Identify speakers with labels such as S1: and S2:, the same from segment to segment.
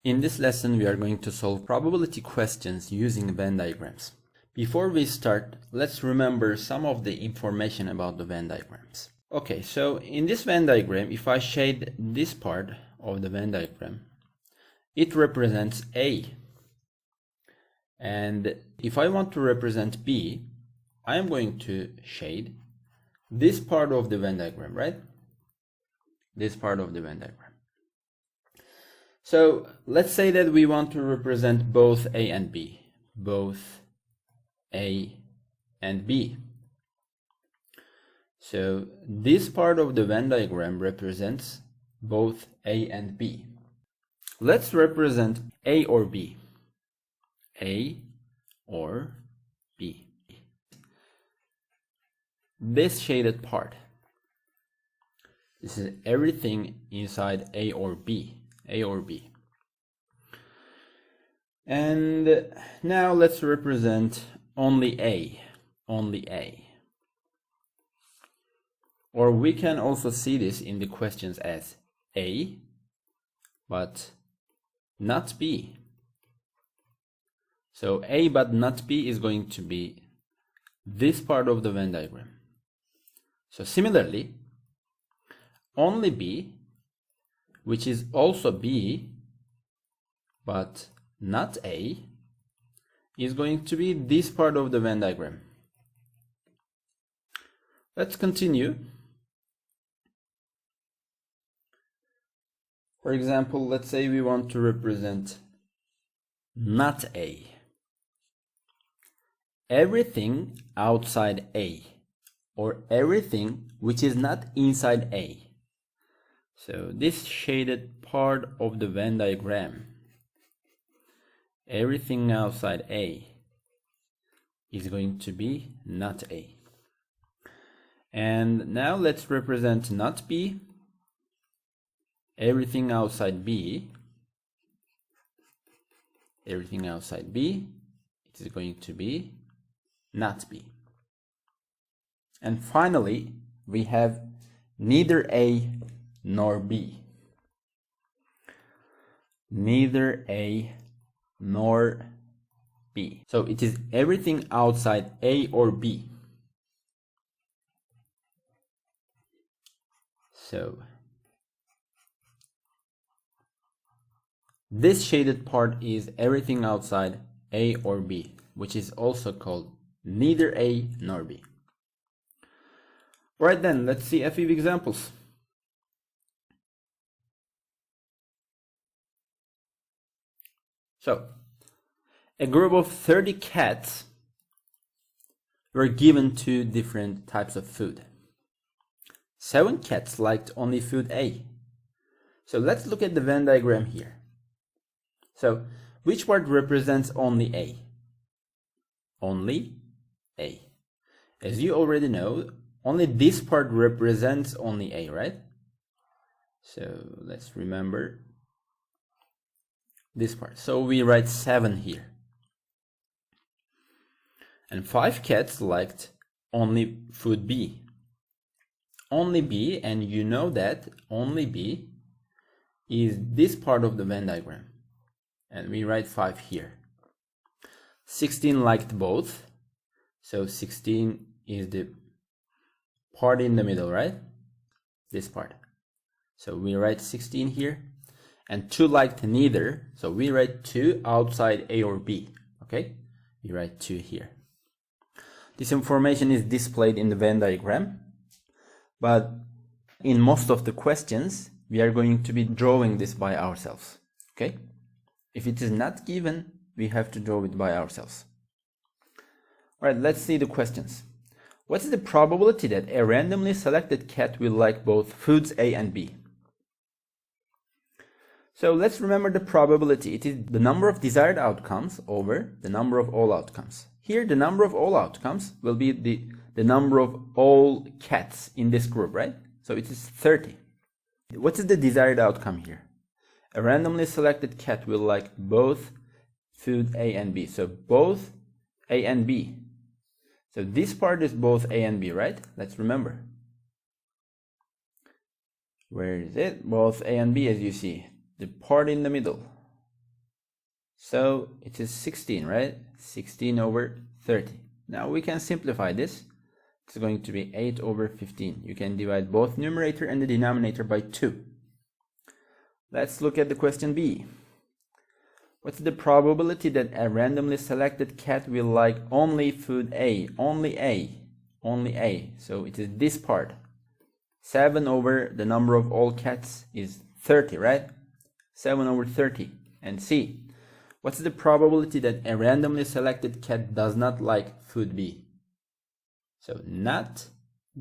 S1: In this lesson, we are going to solve probability questions using Venn diagrams. Before we start, let's remember some of the information about the Venn diagrams. Okay, so in this Venn diagram, if I shade this part of the Venn diagram, it represents A. And if I want to represent B, I am going to shade this part of the Venn diagram, right? This part of the Venn diagram. So let's say that we want to represent both A and B, both A and B. So this part of the Venn diagram represents both A and B. Let's represent A or B. A or B. This shaded part. This is everything inside A or B. A or B. And now let's represent only A. Only A. Or we can also see this in the questions as A, but not B. So A but not B is going to be this part of the Venn diagram. So similarly, only B, which is also B but not A, is going to be this part of the Venn diagram. Let's continue. For example, let's say we want to represent not A. Everything outside A, or everything which is not inside A. So this shaded part of the Venn diagram, everything outside A, is going to be not A. And now let's represent not B. Everything outside B, everything outside B, it is going to be not B. And finally, we have neither A nor B. Neither A nor B. So it is everything outside A or B. So this shaded part is everything outside A or B, which is also called neither A nor B. Alright then, let's see a few examples. So, a group of 30 cats were given 2 different types of food. 7 cats liked only food A. So let's look at the Venn diagram here. So, which part represents only A? Only A. As you already know, only this part represents only A, right? So, let's remember this part. So, we write 7 here. And 5 cats liked only food B. Only B, and you know that only B is this part of the Venn diagram. And we write 5 here. 16 liked both. So 16 is the part in the middle, right? This part. So we write 16 here. And 2 liked neither. So we write 2 outside A or B. Okay? We write 2 here. This information is displayed in the Venn diagram. But in most of the questions, we are going to be drawing this by ourselves. Okay? If it is not given, we have to draw it by ourselves. Alright, let's see the questions. What is the probability that a randomly selected cat will like both foods A and B? So let's remember the probability. It is the number of desired outcomes over the number of all outcomes. Here, the number of all outcomes will be the number of all cats in this group, right? So it is 30. What is the desired outcome here? A randomly selected cat will like both food A and B. So both A and B. So this part is both A and B, right? Let's remember. Where is it? Both A and B, as you see. The part in the middle. So it is 16, right? 16 over 30. Now we can simplify this. It's going to be 8 over 15. You can divide both numerator and the denominator by 2. Let's look at the question B. What's the probability that a randomly selected cat will like only food A? Only A. Only A. So it is this part. 7 over the number of all cats is 30, right? 7 over 30. And C. What's the probability that a randomly selected cat does not like food B? So not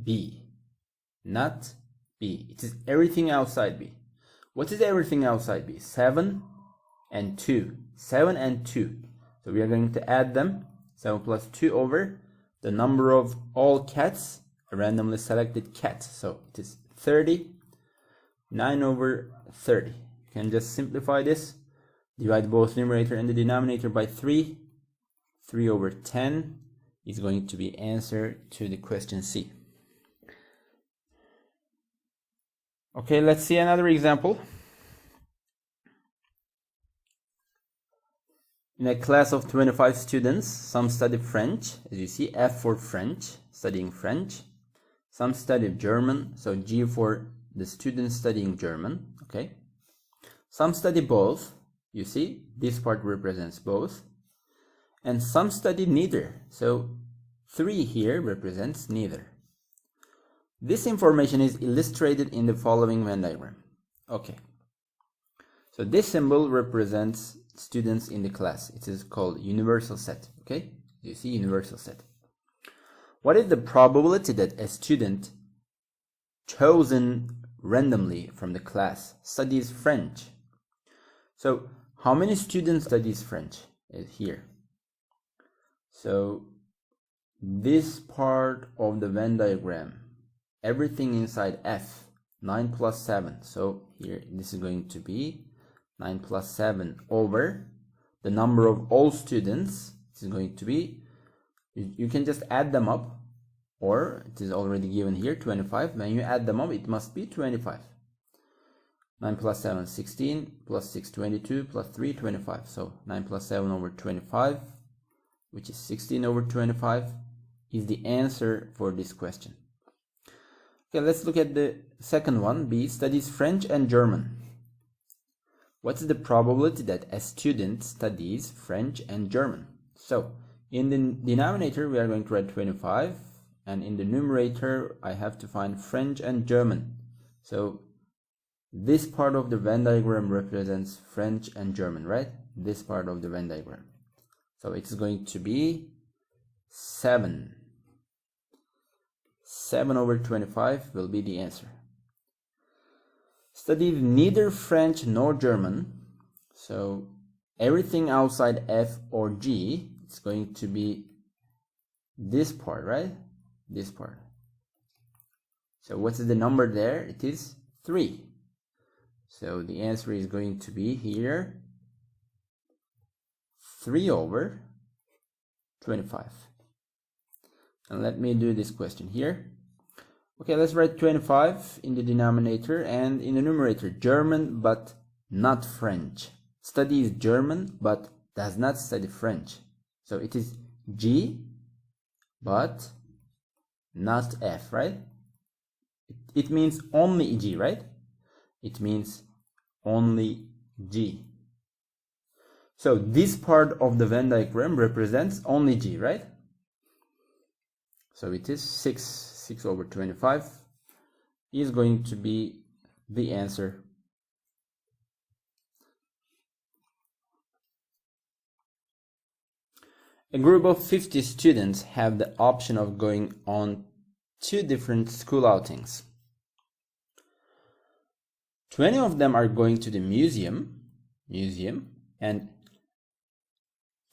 S1: B. Not B. It is everything outside B. What is everything outside B? 7 and 2. 7 and 2. So we are going to add them. 7 plus 2 over the number of all cats, a randomly selected cat. So it is 30. 9 over 30. You can just simplify this. Divide both numerator and the denominator by 3. 3 over 10 is going to be answer to the question C. Okay, let's see another example. In a class of 25 students, some study French, as you see, F for French, studying French. Some study German, so G for the students studying German, okay. Some study both, you see, this part represents both. And some study neither, so 3 here represents neither. This information is illustrated in the following Venn diagram. Okay. So this symbol represents students in the class. It is called universal set, okay? You see universal set. What is the probability that a student chosen randomly from the class studies French? So how many students studies French is here? So this part of the Venn diagram, everything inside F, 9 plus 7. So here this is going to be 9 plus 7 over the number of all students. This is going to be, you can just add them up, or it is already given here, 25. When you add them up, it must be 25. 9 plus 7, 16, plus 6, 22, plus 3, 25. So 9 plus 7 over 25, which is 16 over 25, is the answer for this question. Okay, let's look at the second one. B, studies French and German. What's the probability that a student studies French and German? So in the denominator, we are going to write 25, and in the numerator, I have to find French and German. So this part of the Venn diagram represents French and German, right? This part of the Venn diagram. So it's going to be 7. 7 over 25 will be the answer. Studied neither French nor German. So everything outside F or G, it's going to be this part, right? This part. So what's the number there? It is 3. So the answer is going to be here 3 over 25. And let me do this question here. Okay, let's write 25 in the denominator and in the numerator. German but not French. Studies German but does not study French. So it is G but not F, right? It means only G, right? It means only G. So this part of the Venn diagram represents only G, right? So it is 6 over 25 is going to be the answer. A group of 50 students have the option of going on 2 different school outings. 20 of them are going to the museum and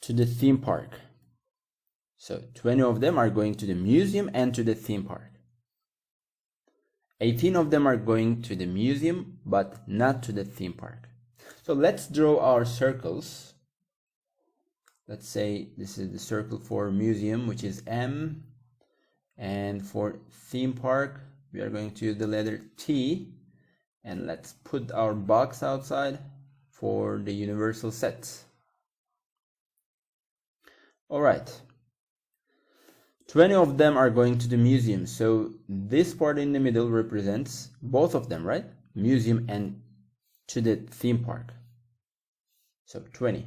S1: to the theme park. So 20 of them are going to the museum and to the theme park. 18 of them are going to the museum but not to the theme park. So let's draw our circles. Let's say this is the circle for museum, which is M, and for theme park we are going to use the letter T, and let's put our box outside for the universal set. All right. 20 of them are going to the museum. So this part in the middle represents both of them, right? Museum and to the theme park. So 20.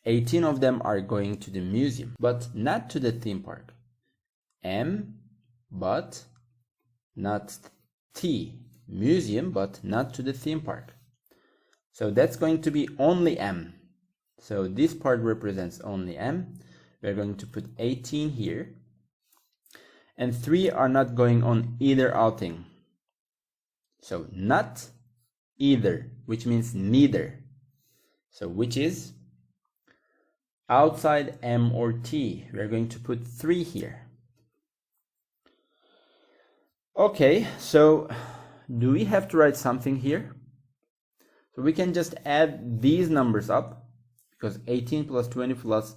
S1: 18 of them are going to the museum, but not to the theme park. M, but not T. Museum, but not to the theme park. So that's going to be only M. So this part represents only M. We're going to put 18 here. And 3 are not going on either outing. So not either, which means neither. So which is outside M or T. We're going to put 3 here. Okay, so do we have to write something here? So we can just add these numbers up, because 18 plus 20 plus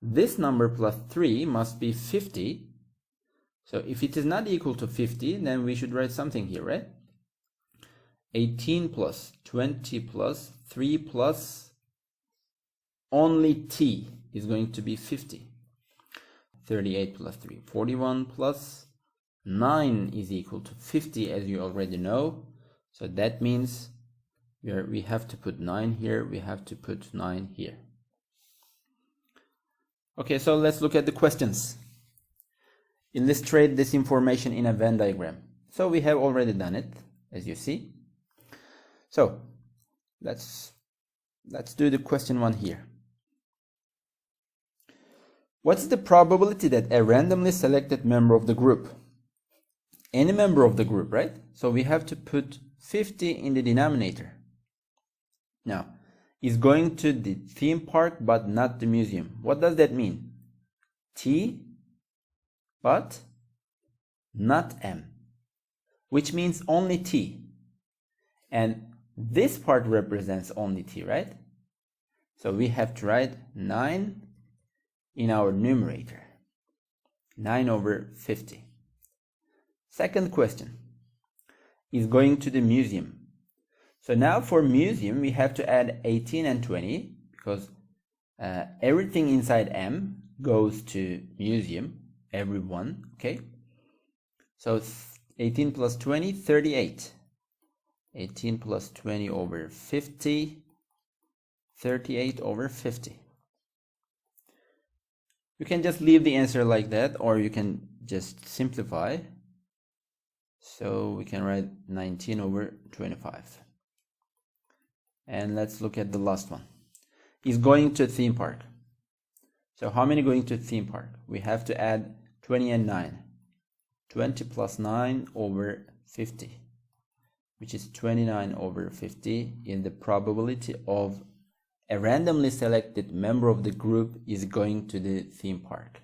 S1: this number plus 3 must be 50. So if it is not equal to 50, then we should write something here, right? 18 plus 20 plus 3 plus only T is going to be 50. 38 plus 3, 41 plus 9 is equal to 50, as you already know. So that means we have to put 9 here, we have to put 9 here. Okay, so let's look at the questions. Illustrate this information in a Venn diagram. So we have already done it, as you see. So let's do the question 1 here. What's the probability that a randomly selected member of the group, any member of the group, right? So we have to put 50 in the denominator. Now, is going to the theme park but not the museum. What does that mean? T but not M, which means only T. And this part represents only T, right? So we have to write 9 in our numerator. 9 over 50. Second question is going to the museum. So now for museum, we have to add 18 and 20 because everything inside M goes to museum, everyone, okay? So 18 plus 20, 38. 18 plus 20 over 50, 38 over 50. You can just leave the answer like that, or you can just simplify. So we can write 19 over 25. And let's look at the last one. Is going to a theme park. So how many going to a theme park? We have to add 20 and 9. 20 plus 9 over 50, which is 29 over 50 in the probability of a randomly selected member of the group is going to the theme park.